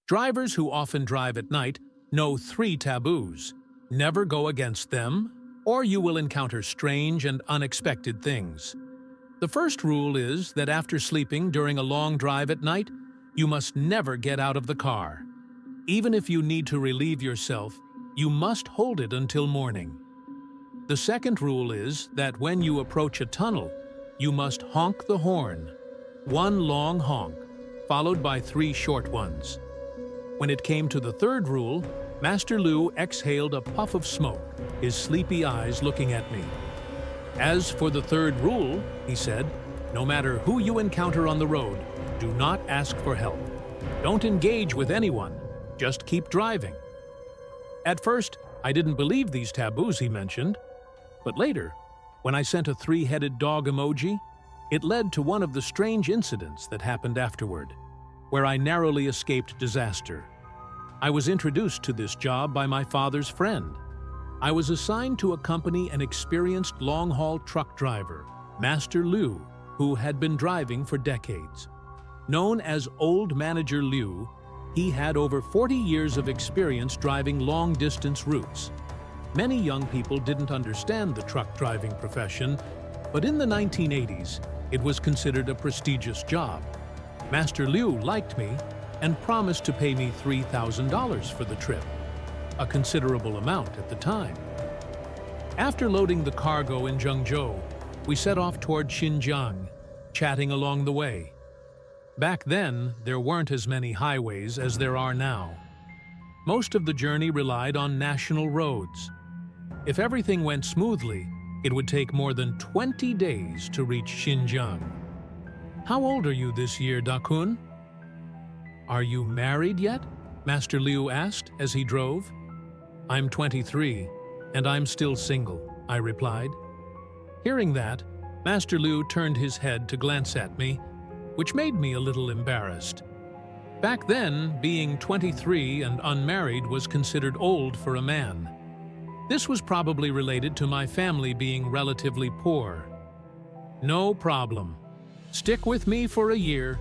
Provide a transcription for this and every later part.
Drivers who often drive at night know 3 taboos. Never go against them, or you will encounter strange and unexpected things. The first rule is that after sleeping during a long drive at night, you must never get out of the car. Even if you need to relieve yourself, you must hold it until morning. The second rule is that when you approach a tunnel, you must honk the horn. 1 long honk, followed by 3 short ones. When it came to the third rule, Master Lu exhaled a puff of smoke, his sleepy eyes looking at me. As for the third rule, he said, no matter who you encounter on the road, do not ask for help. Don't engage with anyone, just keep driving. At first, I didn't believe these taboos he mentioned, but later, when I sent a 3-headed dog emoji, it led to one of the strange incidents that happened afterward, where I narrowly escaped disaster. I was introduced to this job by my father's friend. I was assigned to accompany an experienced long-haul truck driver, Master Liu, who had been driving for decades. Known as Old Manager Liu, he had over 40 years of experience driving long-distance routes. Many young people didn't understand the truck driving profession, but in the 1980s, it was considered a prestigious job. Master Liu liked me and promised to pay me $3,000 for the trip, a considerable amount at the time. After loading the cargo in Zhengzhou, we set off toward Xinjiang, chatting along the way. Back then, there weren't as many highways as there are now. Most of the journey relied on national roads. If everything went smoothly, it would take more than 20 days to reach Xinjiang. How old are you this year, Da-kun? Are you married yet? Master Liu asked as he drove. I'm 23, and I'm still single, I replied. Hearing that, Master Liu turned his head to glance at me, which made me a little embarrassed. Back then, being 23 and unmarried was considered old for a man. This was probably related to my family being relatively poor. No problem. Stick with me for a year,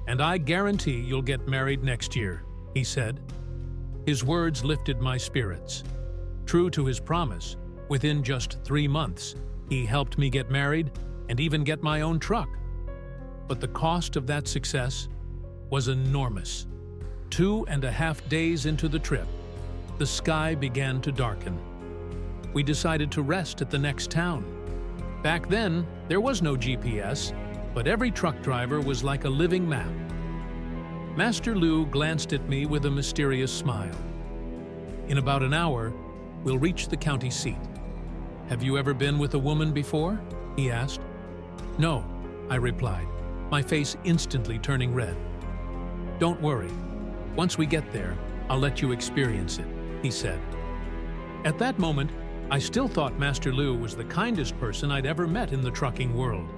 and I guarantee you'll get married next year, he said. His words lifted my spirits. True to his promise, within just 3 months, he helped me get married and even get my own truck. But the cost of that success was enormous. 2.5 days into the trip, the sky began to darken. We decided to rest at the next town. Back then, there was no GPS, but every truck driver was like a living map. Master Liu glanced at me with a mysterious smile. In about an hour, we'll reach the county seat. Have you ever been with a woman before? He asked. No, I replied, my face instantly turning red. Don't worry. Once we get there, I'll let you experience it, he said. At that moment, I still thought Master Liu was the kindest person I'd ever met in the trucking world.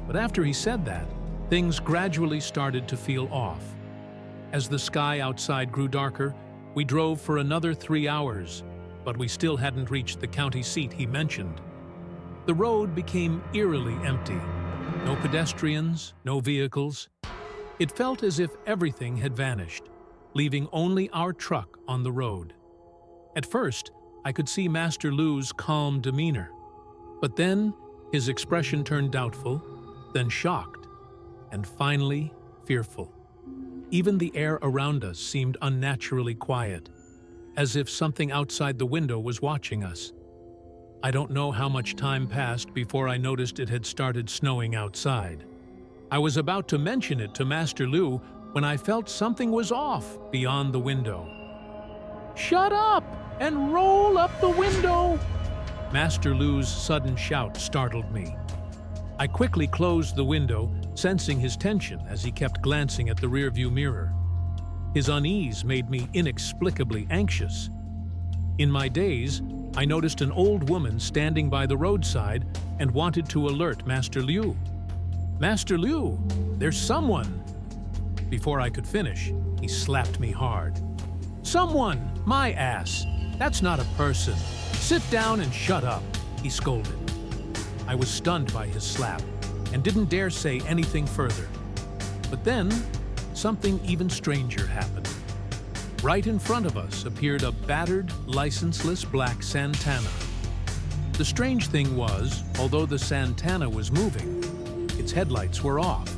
But after he said that, things gradually started to feel off. As the sky outside grew darker, we drove for another 3 hours, but we still hadn't reached the county seat he mentioned. The road became eerily empty. No pedestrians, no vehicles. It felt as if everything had vanished, leaving only our truck on the road. At first, I could see Master Liu's calm demeanor, but then his expression turned doubtful, then shocked, and finally fearful. Even the air around us seemed unnaturally quiet, as if something outside the window was watching us. I don't know how much time passed before I noticed it had started snowing outside. I was about to mention it to Master Liu when I felt something was off beyond the window. "Shut up and roll up the window!" Master Liu's sudden shout startled me. I quickly closed the window, sensing his tension as he kept glancing at the rearview mirror. His unease made me inexplicably anxious. In my daze, I noticed an old woman standing by the roadside and wanted to alert Master Liu. "Master Liu, there's someone!" Before I could finish, he slapped me hard. "Someone, my ass! That's not a person. Sit down and shut up," he scolded. I was stunned by his slap and didn't dare say anything further. But then, something even stranger happened. Right in front of us appeared a battered, licenseless black Santana. The strange thing was, although the Santana was moving, its headlights were off.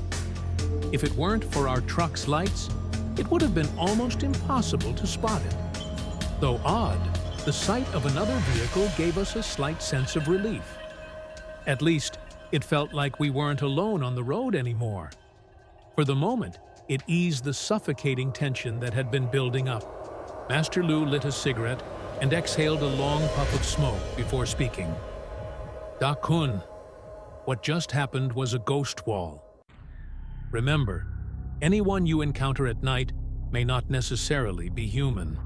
If it weren't for our truck's lights, it would have been almost impossible to spot it. Though odd, the sight of another vehicle gave us a slight sense of relief. At least, it felt like we weren't alone on the road anymore. For the moment, it eased the suffocating tension that had been building up. Master Lu lit a cigarette and exhaled a long puff of smoke before speaking. "Da-kun, what just happened was a ghost wall. Remember, anyone you encounter at night may not necessarily be human."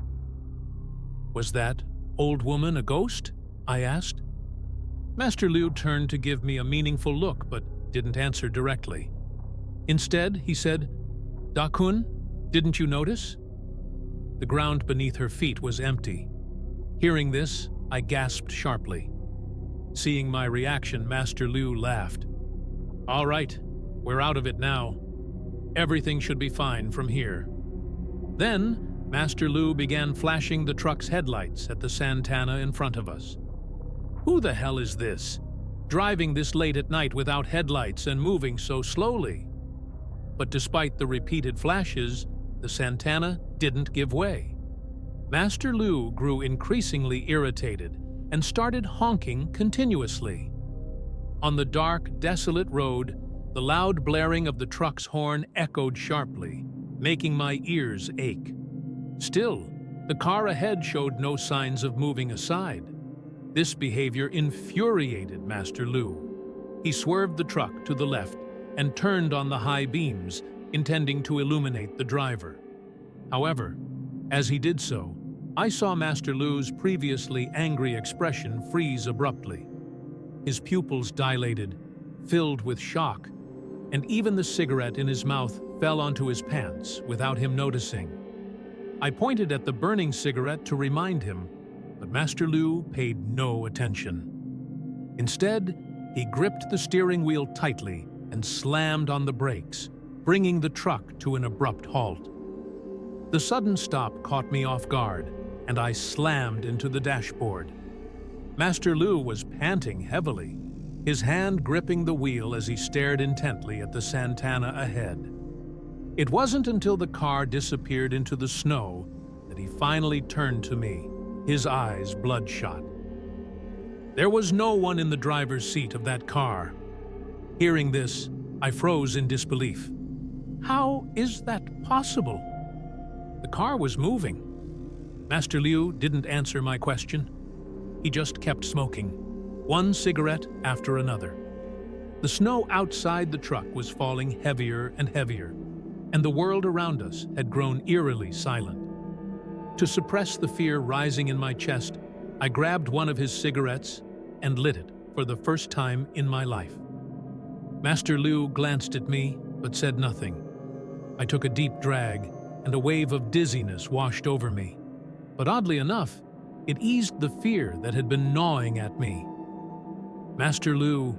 "Was that old woman a ghost?" I asked. Master Lu turned to give me a meaningful look but didn't answer directly. Instead, he said, "Da-kun, didn't you notice?" The ground beneath her feet was empty. Hearing this, I gasped sharply. Seeing my reaction, Master Lu laughed. "All right, we're out of it now. Everything should be fine from here." Then, Master Lu began flashing the truck's headlights at the Santana in front of us. Who the hell is this? Driving this late at night without headlights and moving so slowly? But despite the repeated flashes, the Santana didn't give way. Master Lu grew increasingly irritated and started honking continuously. On the dark, desolate road, the loud blaring of the truck's horn echoed sharply, making my ears ache. Still, the car ahead showed no signs of moving aside. This behavior infuriated Master Lu. He swerved the truck to the left and turned on the high beams, intending to illuminate the driver. However, as he did so, I saw Master Lu's previously angry expression freeze abruptly. His pupils dilated, filled with shock, and even the cigarette in his mouth fell onto his pants without him noticing. I pointed at the burning cigarette to remind him, but Master Lu paid no attention. Instead, he gripped the steering wheel tightly and slammed on the brakes, bringing the truck to an abrupt halt. The sudden stop caught me off guard, and I slammed into the dashboard. Master Lu was panting heavily, his hand gripping the wheel as he stared intently at the Santana ahead. It wasn't until the car disappeared into the snow that he finally turned to me, his eyes bloodshot. There was no one in the driver's seat of that car. Hearing this, I froze in disbelief. How is that possible? The car was moving. Master Liu didn't answer my question. He just kept smoking, one cigarette after another. The snow outside the truck was falling heavier and heavier, and the world around us had grown eerily silent. To suppress the fear rising in my chest, I grabbed one of his cigarettes and lit it for the first time in my life. Master Liu glanced at me, but said nothing. I took a deep drag, and a wave of dizziness washed over me. But oddly enough, it eased the fear that had been gnawing at me. Master Liu,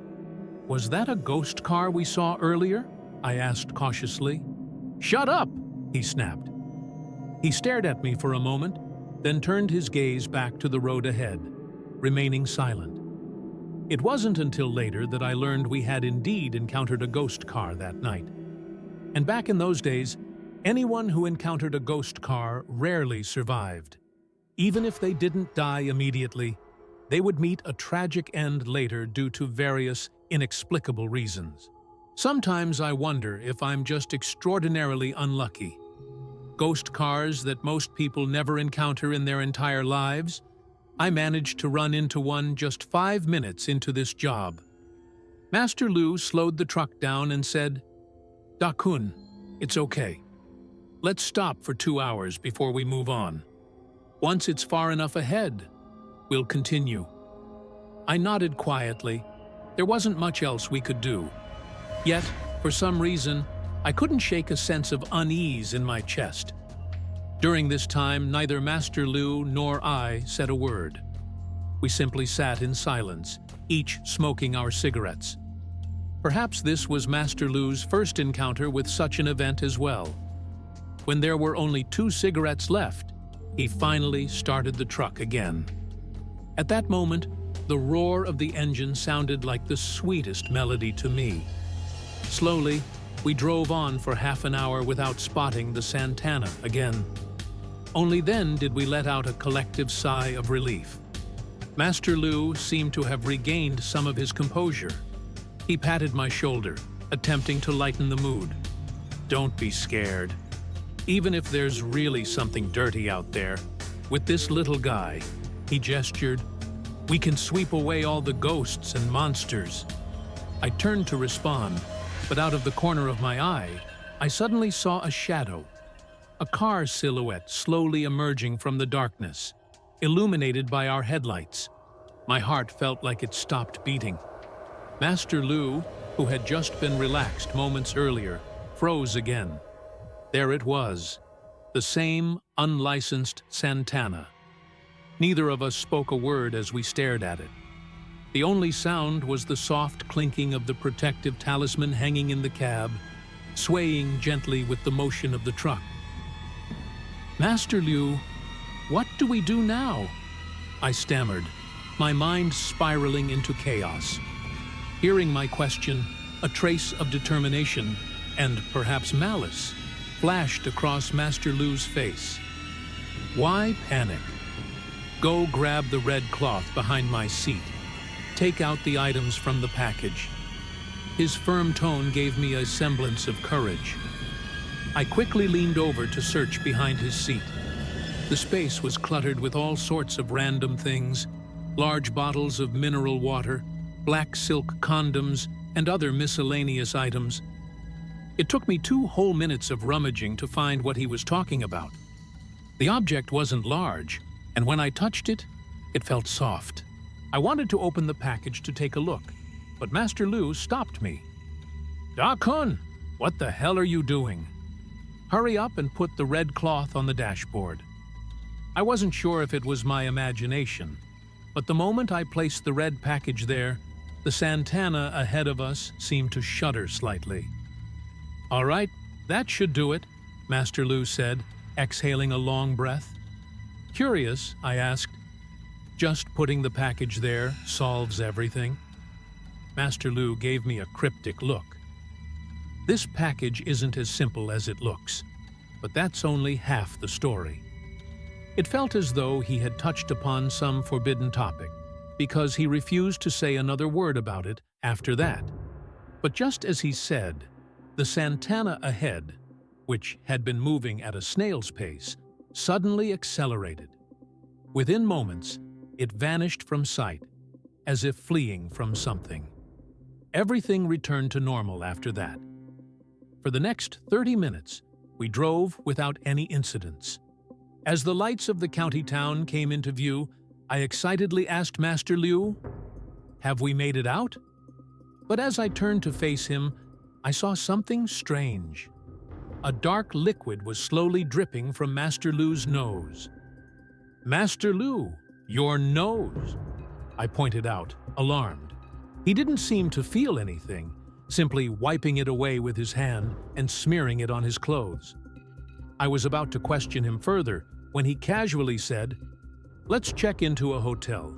was that a ghost car we saw earlier? I asked cautiously. Shut up, he snapped. He stared at me for a moment, then turned his gaze back to the road ahead, remaining silent. It wasn't until later that I learned we had indeed encountered a ghost car that night. And back in those days, anyone who encountered a ghost car rarely survived. Even if they didn't die immediately, they would meet a tragic end later due to various inexplicable reasons. Sometimes I wonder if I'm just extraordinarily unlucky. Ghost cars that most people never encounter in their entire lives, I managed to run into one just 5 minutes into this job. Master Lu slowed the truck down and said, "Da-kun, it's okay. Let's stop for 2 hours before we move on. Once it's far enough ahead, we'll continue." I nodded quietly. There wasn't much else we could do. Yet, for some reason, I couldn't shake a sense of unease in my chest. During this time, neither Master Lu nor I said a word. We simply sat in silence, each smoking our cigarettes. Perhaps this was Master Lu's first encounter with such an event as well. When there were only 2 cigarettes left, he finally started the truck again. At that moment, the roar of the engine sounded like the sweetest melody to me. Slowly, we drove on for half an hour without spotting the Santana again. Only then did we let out a collective sigh of relief. Master Lou seemed to have regained some of his composure. He patted my shoulder, attempting to lighten the mood. "Don't be scared. Even if there's really something dirty out there, with this little guy," he gestured, "we can sweep away all the ghosts and monsters." I turned to respond, but out of the corner of my eye, I suddenly saw a shadow, a car silhouette slowly emerging from the darkness, illuminated by our headlights. My heart felt like it stopped beating. Master Lou, who had just been relaxed moments earlier, froze again. There it was, the same unlicensed Santana. Neither of us spoke a word as we stared at it. The only sound was the soft clinking of the protective talisman hanging in the cab, swaying gently with the motion of the truck. "Master Liu, what do we do now?" I stammered, my mind spiraling into chaos. Hearing my question, a trace of determination, and perhaps malice, flashed across Master Liu's face. "Why panic? Go grab the red cloth behind my seat. Take out the items from the package." His firm tone gave me a semblance of courage. I quickly leaned over to search behind his seat. The space was cluttered with all sorts of random things, large bottles of mineral water, black silk condoms, and other miscellaneous items. It took me 2 whole minutes of rummaging to find what he was talking about. The object wasn't large, and when I touched it, it felt soft. I wanted to open the package to take a look, but Master Liu stopped me. "Da-kun, what the hell are you doing? Hurry up and put the red cloth on the dashboard." I wasn't sure if it was my imagination, but the moment I placed the red package there, the Santana ahead of us seemed to shudder slightly. "All right, that should do it," Master Liu said, exhaling a long breath. Curious, I asked, "Just putting the package there solves everything?" Master Liu gave me a cryptic look. "This package isn't as simple as it looks, but that's only half the story." It felt as though he had touched upon some forbidden topic, because he refused to say another word about it after that. But just as he said, the Santana ahead, which had been moving at a snail's pace, suddenly accelerated. Within moments, it vanished from sight, as if fleeing from something. Everything returned to normal after that. For the next 30 minutes, we drove without any incidents. As the lights of the county town came into view, I excitedly asked Master Liu, "Have we made it out?" But as I turned to face him, I saw something strange. A dark liquid was slowly dripping from Master Liu's nose. "Master Liu, your nose!" I pointed out, alarmed. He didn't seem to feel anything, simply wiping it away with his hand and smearing it on his clothes. I was about to question him further when he casually said, "Let's check into a hotel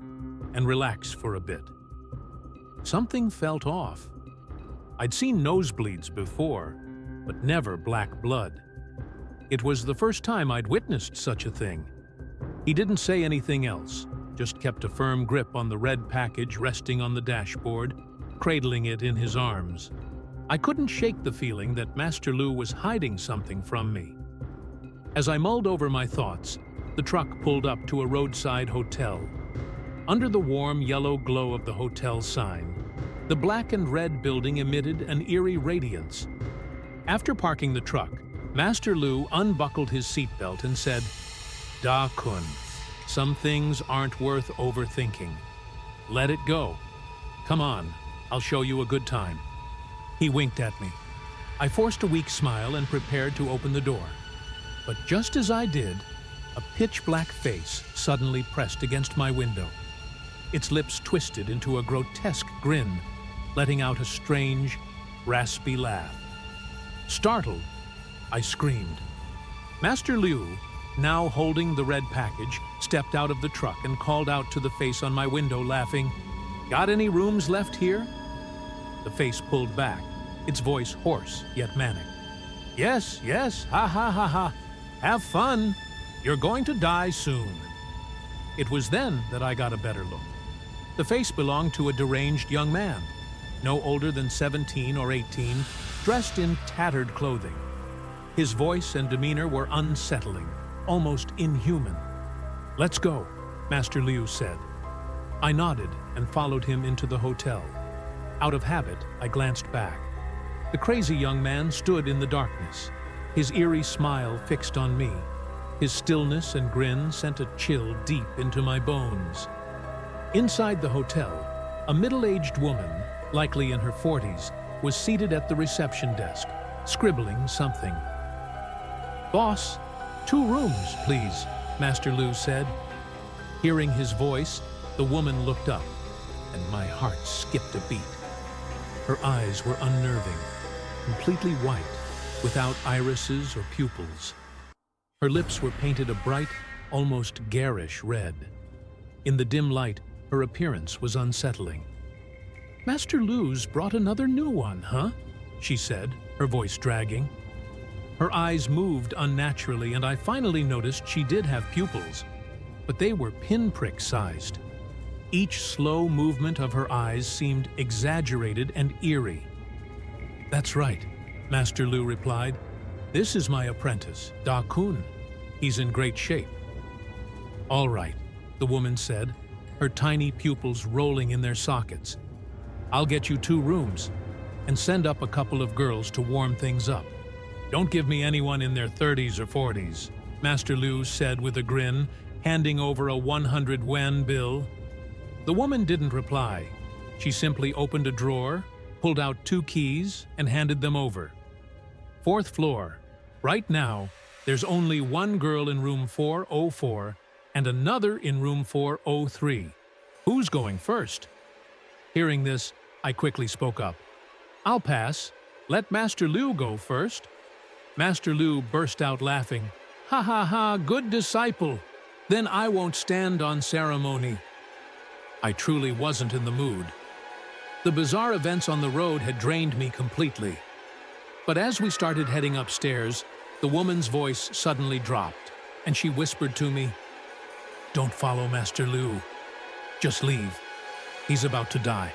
and relax for a bit." Something felt off. I'd seen nosebleeds before, but never black blood. It was the first time I'd witnessed such a thing. He didn't say anything else, just kept a firm grip on the red package resting on the dashboard, cradling it in his arms. I couldn't shake the feeling that Master Liu was hiding something from me. As I mulled over my thoughts, the truck pulled up to a roadside hotel. Under the warm yellow glow of the hotel sign, the black and red building emitted an eerie radiance. After parking the truck, Master Liu unbuckled his seatbelt and said, "Da-kun, some things aren't worth overthinking. Let it go. Come on, I'll show you a good time." He winked at me. I forced a weak smile and prepared to open the door. But just as I did, a pitch-black face suddenly pressed against my window. Its lips twisted into a grotesque grin, letting out a strange, raspy laugh. Startled, I screamed. Master Liu, now holding the red package, stepped out of the truck and called out to the face on my window, laughing, "Got any rooms left here?" The face pulled back, its voice hoarse yet manic. "Yes, yes, ha ha ha ha. Have fun. You're going to die soon." It was then that I got a better look. The face belonged to a deranged young man, no older than 17 or 18, dressed in tattered clothing. His voice and demeanor were unsettling, almost inhuman. "Let's go," Master Liu said. I nodded and followed him into the hotel. Out of habit, I glanced back. The crazy young man stood in the darkness, his eerie smile fixed on me. His stillness and grin sent a chill deep into my bones. Inside the hotel, a middle-aged woman, likely in her 40s, was seated at the reception desk, scribbling something. "Boss, 2 rooms, please," Master Liu said. Hearing his voice, the woman looked up, and my heart skipped a beat. Her eyes were unnerving, completely white, without irises or pupils. Her lips were painted a bright, almost garish red. In the dim light, her appearance was unsettling. "Master Liu's brought another new one, huh?" she said, her voice dragging. Her eyes moved unnaturally, and I finally noticed she did have pupils, but they were pinprick-sized. Each slow movement of her eyes seemed exaggerated and eerie. "That's right," Master Liu replied. "This is my apprentice, Da Kun. He's in great shape." "All right," the woman said, her tiny pupils rolling in their sockets. "I'll get you 2 rooms, and send up a couple of girls to warm things up. Don't give me anyone in their 30s or 40s, Master Liu said with a grin, handing over a 100 yuan bill. The woman didn't reply. She simply opened a drawer, pulled out 2 keys, and handed them over. "4th floor. Right now, there's only 1 girl in room 404 and another in room 403. Who's going first?" Hearing this, I quickly spoke up. "I'll pass. Let Master Liu go first." Master Liu burst out laughing. "Ha ha ha, good disciple. Then I won't stand on ceremony." I truly wasn't in the mood. The bizarre events on the road had drained me completely. But as we started heading upstairs, the woman's voice suddenly dropped, and she whispered to me, "Don't follow Master Liu. Just leave. He's about to die."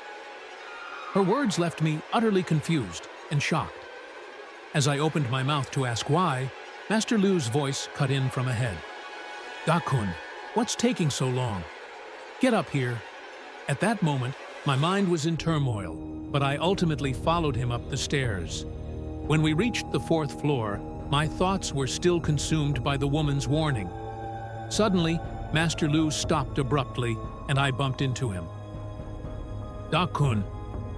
Her words left me utterly confused and shocked. As I opened my mouth to ask why, Master Liu's voice cut in from ahead. "Da Kun, what's taking so long? Get up here." At that moment, my mind was in turmoil, but I ultimately followed him up the stairs. When we reached the 4th floor, my thoughts were still consumed by the woman's warning. Suddenly, Master Liu stopped abruptly, and I bumped into him. "Da Kun,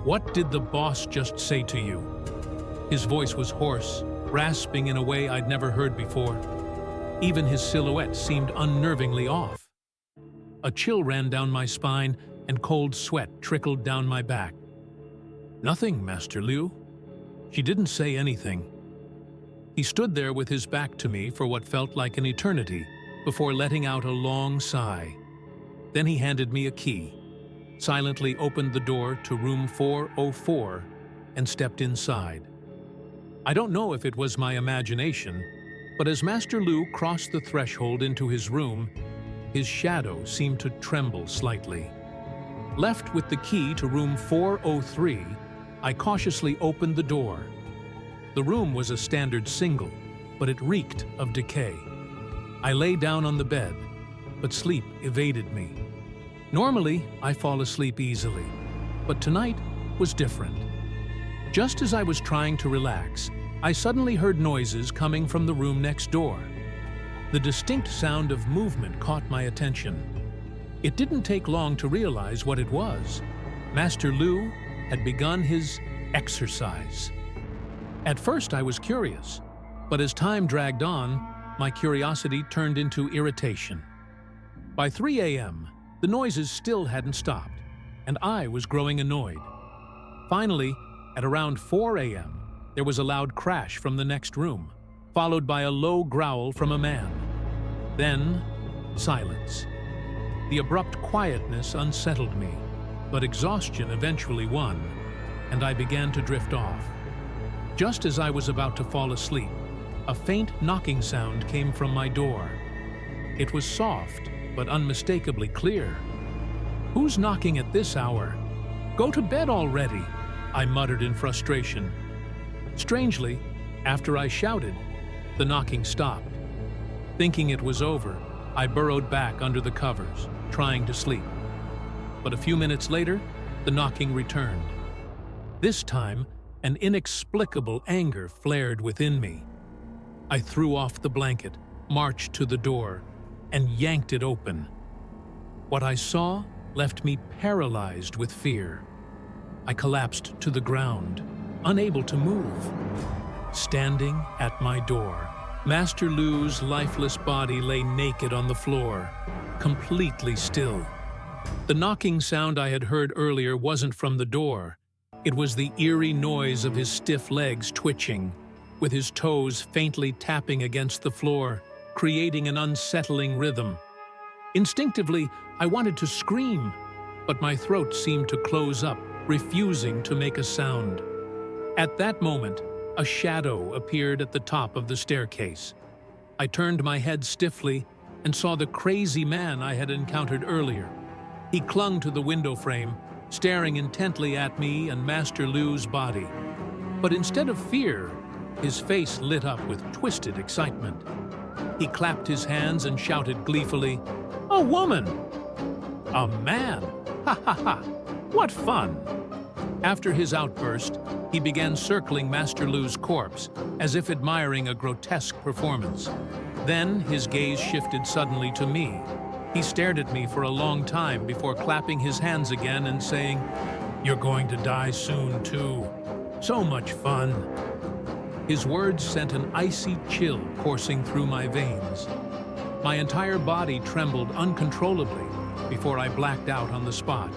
what did the boss just say to you?" His voice was hoarse, rasping in a way I'd never heard before. Even his silhouette seemed unnervingly off. A chill ran down my spine, and cold sweat trickled down my back. "Nothing, Master Liu." She didn't say anything. He stood there with his back to me for what felt like an eternity, before letting out a long sigh. Then he handed me a key, silently opened the door to room 404, and stepped inside. I don't know if it was my imagination, but as Master Liu crossed the threshold into his room, his shadow seemed to tremble slightly. Left with the key to room 403, I cautiously opened the door. The room was a standard single, but it reeked of decay. I lay down on the bed, but sleep evaded me. Normally, I fall asleep easily, but tonight was different. Just as I was trying to relax, I suddenly heard noises coming from the room next door. The distinct sound of movement caught my attention. It didn't take long to realize what it was. Master Liu had begun his exercise. At first I was curious, but as time dragged on, my curiosity turned into irritation. By 3 a.m., the noises still hadn't stopped, and I was growing annoyed. Finally, at around 4 a.m., there was a loud crash from the next room. followed by a low growl from a man. Then, silence. The abrupt quietness unsettled me, but exhaustion eventually won, and I began to drift off. Just as I was about to fall asleep, a faint knocking sound came from my door. It was soft, but unmistakably clear. "Who's knocking at this hour? Go to bed already," I muttered in frustration. Strangely, after I shouted, the knocking stopped. Thinking it was over, I burrowed back under the covers, trying to sleep. But a few minutes later, the knocking returned. This time, an inexplicable anger flared within me. I threw off the blanket, marched to the door, and yanked it open. What I saw left me paralyzed with fear. I collapsed to the ground, unable to move. Standing at my door, Master Lu's lifeless body lay naked on the floor, completely still. The knocking sound I had heard earlier wasn't from the door. It was the eerie noise of his stiff legs twitching, with his toes faintly tapping against the floor, creating an unsettling rhythm. Instinctively, I wanted to scream, but my throat seemed to close up, refusing to make a sound. At that moment, a shadow appeared at the top of the staircase. I turned my head stiffly and saw the crazy man I had encountered earlier. He clung to the window frame, staring intently at me and Master Lu's body. But instead of fear, his face lit up with twisted excitement. He clapped his hands and shouted gleefully, "A woman! A man! Ha ha ha! What fun!" After his outburst, he began circling Master Lu's corpse, as if admiring a grotesque performance. Then his gaze shifted suddenly to me. He stared at me for a long time before clapping his hands again and saying, "You're going to die soon, too. So much fun." His words sent an icy chill coursing through my veins. My entire body trembled uncontrollably before I blacked out on the spot.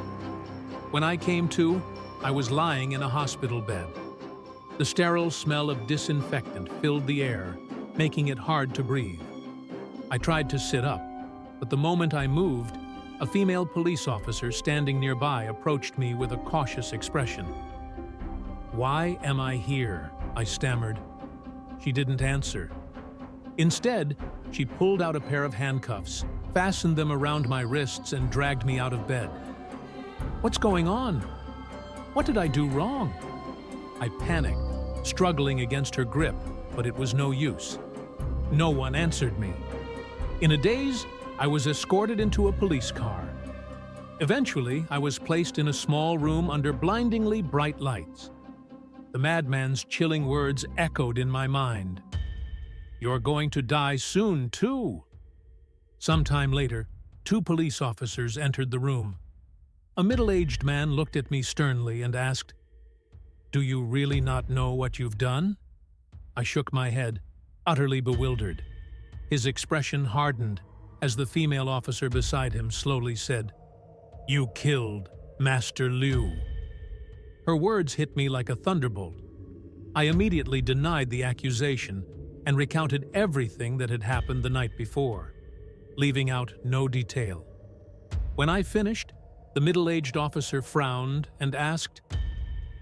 When I came to, I was lying in a hospital bed. The sterile smell of disinfectant filled the air, making it hard to breathe. I tried to sit up, but the moment I moved, a female police officer standing nearby approached me with a cautious expression. "Why am I here?" I stammered. She didn't answer. Instead, she pulled out a pair of handcuffs, fastened them around my wrists, and dragged me out of bed. "What's going on? What did I do wrong?" I panicked, struggling against her grip, but it was no use. No one answered me. In a daze, I was escorted into a police car. Eventually, I was placed in a small room under blindingly bright lights. The madman's chilling words echoed in my mind. "You're going to die soon, too." Sometime later, 2 police officers entered the room. A middle-aged man looked at me sternly and asked, "Do you really not know what you've done?" I shook my head, utterly bewildered. His expression hardened as the female officer beside him slowly said, "You killed Master Lu." Her words hit me like a thunderbolt. I immediately denied the accusation and recounted everything that had happened the night before, leaving out no detail. When I finished, the middle-aged officer frowned and asked,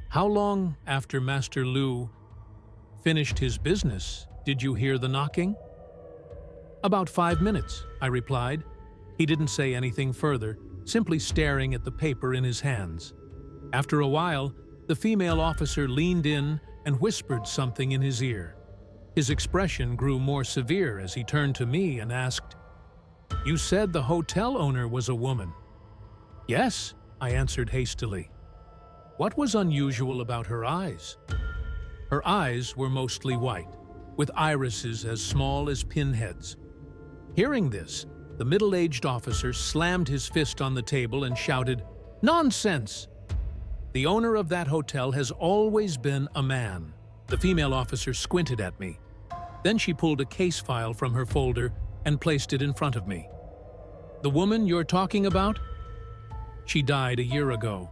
"How long after Master Lu finished his business did you hear the knocking?" "About 5 minutes," I replied. He didn't say anything further, simply staring at the paper in his hands. After a while, the female officer leaned in and whispered something in his ear. His expression grew more severe as he turned to me and asked, "You said the hotel owner was a woman." "Yes," I answered hastily. What was unusual about her eyes? Her eyes were mostly white, with irises as small as pinheads. Hearing this, the middle-aged officer slammed his fist on the table and shouted, "Nonsense! The owner of that hotel has always been a man." The female officer squinted at me. Then she pulled a case file from her folder and placed it in front of me. "The woman you're talking about? She died a year ago.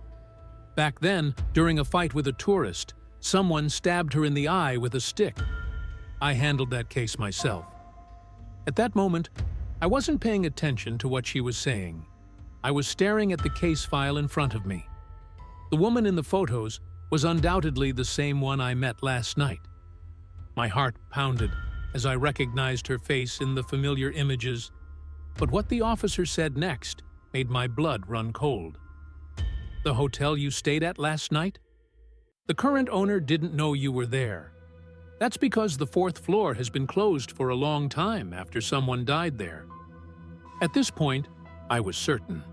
Back then, during a fight with a tourist, someone stabbed her in the eye with a stick. I handled that case myself. At that moment, I wasn't paying attention to what she was saying. I was staring at the case file in front of me. The woman in the photos was undoubtedly the same one I met last night. My heart pounded as I recognized her face in the familiar images, but what the officer said next made my blood run cold. The hotel you stayed at last night? The current owner didn't know you were there. That's because the 4th floor has been closed for a long time after someone died there. At this point, I was certain.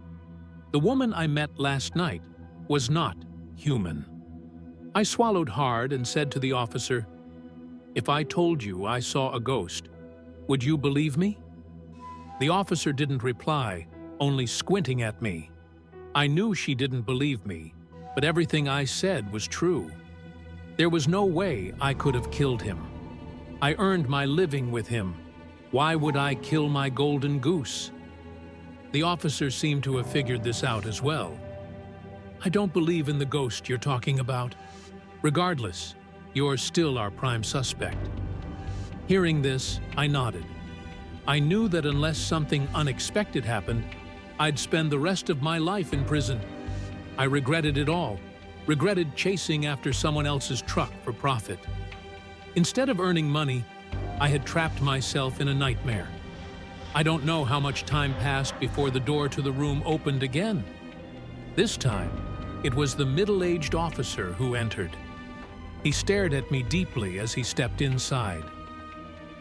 The woman I met last night was not human. I swallowed hard and said to the officer, "If I told you I saw a ghost, would you believe me?" The officer didn't reply, only squinting at me. I knew she didn't believe me, but everything I said was true. There was no way I could have killed him. I earned my living with him. Why would I kill my golden goose? The officer seemed to have figured this out as well. "I don't believe in the ghost you're talking about. Regardless, you're still our prime suspect." Hearing this, I nodded. I knew that unless something unexpected happened, I'd spend the rest of my life in prison. I regretted it all, regretted chasing after someone else's truck for profit. Instead of earning money, I had trapped myself in a nightmare. I don't know how much time passed before the door to the room opened again. This time, it was the middle-aged officer who entered. He stared at me deeply as he stepped inside.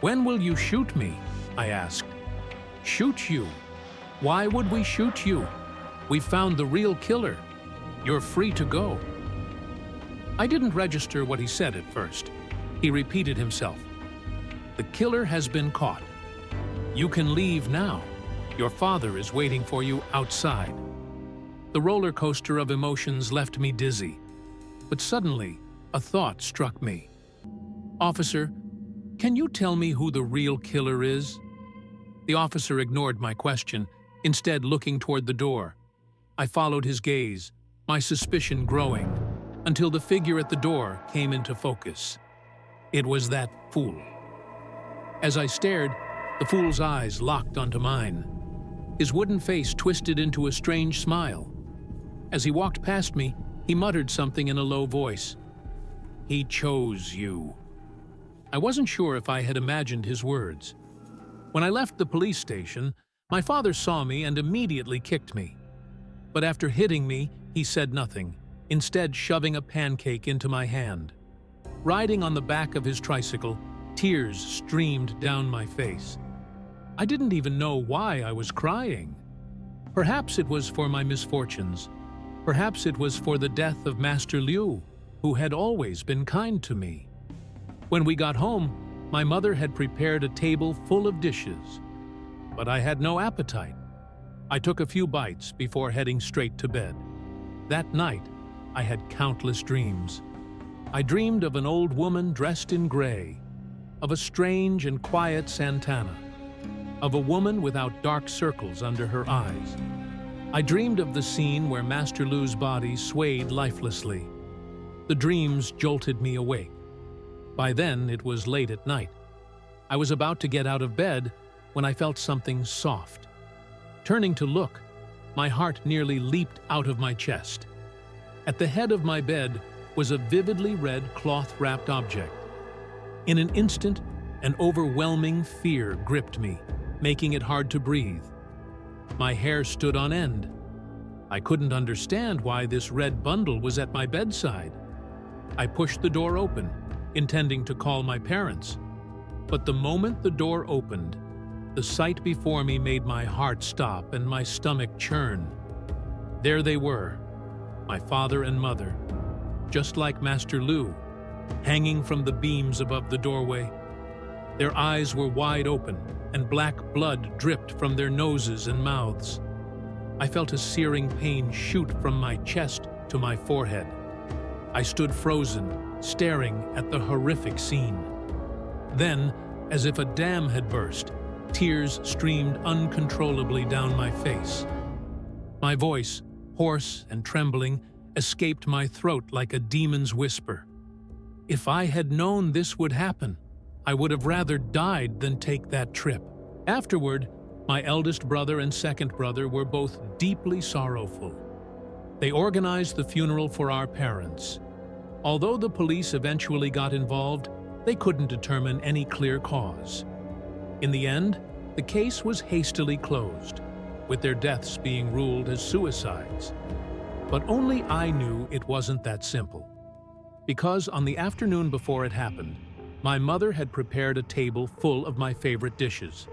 "When will you shoot me?" I asked. "Shoot you? Why would we shoot you? We found the real killer. You're free to go." I didn't register what he said at first. He repeated himself. "The killer has been caught. You can leave now. Your father is waiting for you outside." The roller coaster of emotions left me dizzy. But suddenly, a thought struck me. "Officer, can you tell me who the real killer is?" The officer ignored my question, instead looking toward the door. I followed his gaze, my suspicion growing, until the figure at the door came into focus. It was that fool. As I stared, the fool's eyes locked onto mine. His wooden face twisted into a strange smile. As he walked past me, he muttered something in a low voice. "He chose you." I wasn't sure if I had imagined his words. When I left the police station, my father saw me and immediately kicked me. But after hitting me, he said nothing, instead shoving a pancake into my hand. Riding on the back of his tricycle, tears streamed down my face. I didn't even know why I was crying. Perhaps it was for my misfortunes. Perhaps it was for the death of Master Liu, who had always been kind to me. When we got home, my mother had prepared a table full of dishes. But I had no appetite. I took a few bites before heading straight to bed. That night, I had countless dreams. I dreamed of an old woman dressed in gray, of a strange and quiet Santana, of a woman without dark circles under her eyes. I dreamed of the scene where Master Lu's body swayed lifelessly. The dreams jolted me awake. By then, it was late at night. I was about to get out of bed when I felt something soft. Turning to look, my heart nearly leaped out of my chest. At the head of my bed was a vividly red cloth-wrapped object. In an instant, an overwhelming fear gripped me, making it hard to breathe. My hair stood on end. I couldn't understand why this red bundle was at my bedside. I pushed the door open, intending to call my parents. But the moment the door opened, the sight before me made my heart stop and my stomach churn. There they were, my father and mother, just like Master Lu, hanging from the beams above the doorway. Their eyes were wide open, and black blood dripped from their noses and mouths. I felt a searing pain shoot from my chest to my forehead. I stood frozen, staring at the horrific scene. Then, as if a dam had burst, tears streamed uncontrollably down my face. My voice, hoarse and trembling, escaped my throat like a demon's whisper. If I had known this would happen, I would have rather died than take that trip. Afterward, my eldest brother and second brother were both deeply sorrowful. They organized the funeral for our parents. Although the police eventually got involved, they couldn't determine any clear cause. In the end, the case was hastily closed, with their deaths being ruled as suicides. But only I knew it wasn't that simple. Because on the afternoon before it happened, my mother had prepared a table full of my favorite dishes.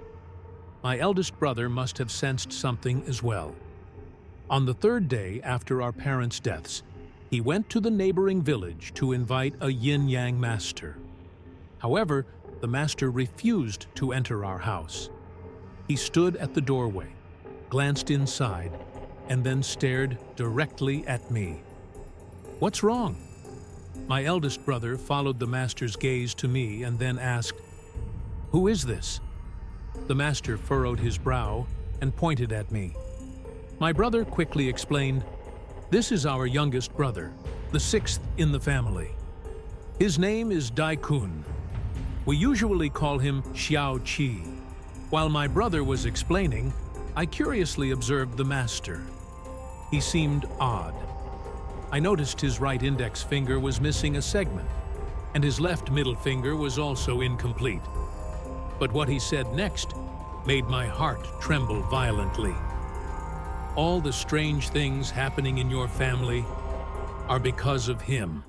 My eldest brother must have sensed something as well. On the third day after our parents' deaths, he went to the neighboring village to invite a yin-yang master. However, the master refused to enter our house. He stood at the doorway, glanced inside, and then stared directly at me. "What's wrong?" My eldest brother followed the master's gaze to me and then asked, "Who is this?" The master furrowed his brow and pointed at me. My brother quickly explained, "This is our youngest brother, the sixth in the family. His name is Daikun. We usually call him Xiao Qi." While my brother was explaining, I curiously observed the master. He seemed odd. I noticed his right index finger was missing a segment, and his left middle finger was also incomplete. But what he said next made my heart tremble violently. "All the strange things happening in your family are because of him."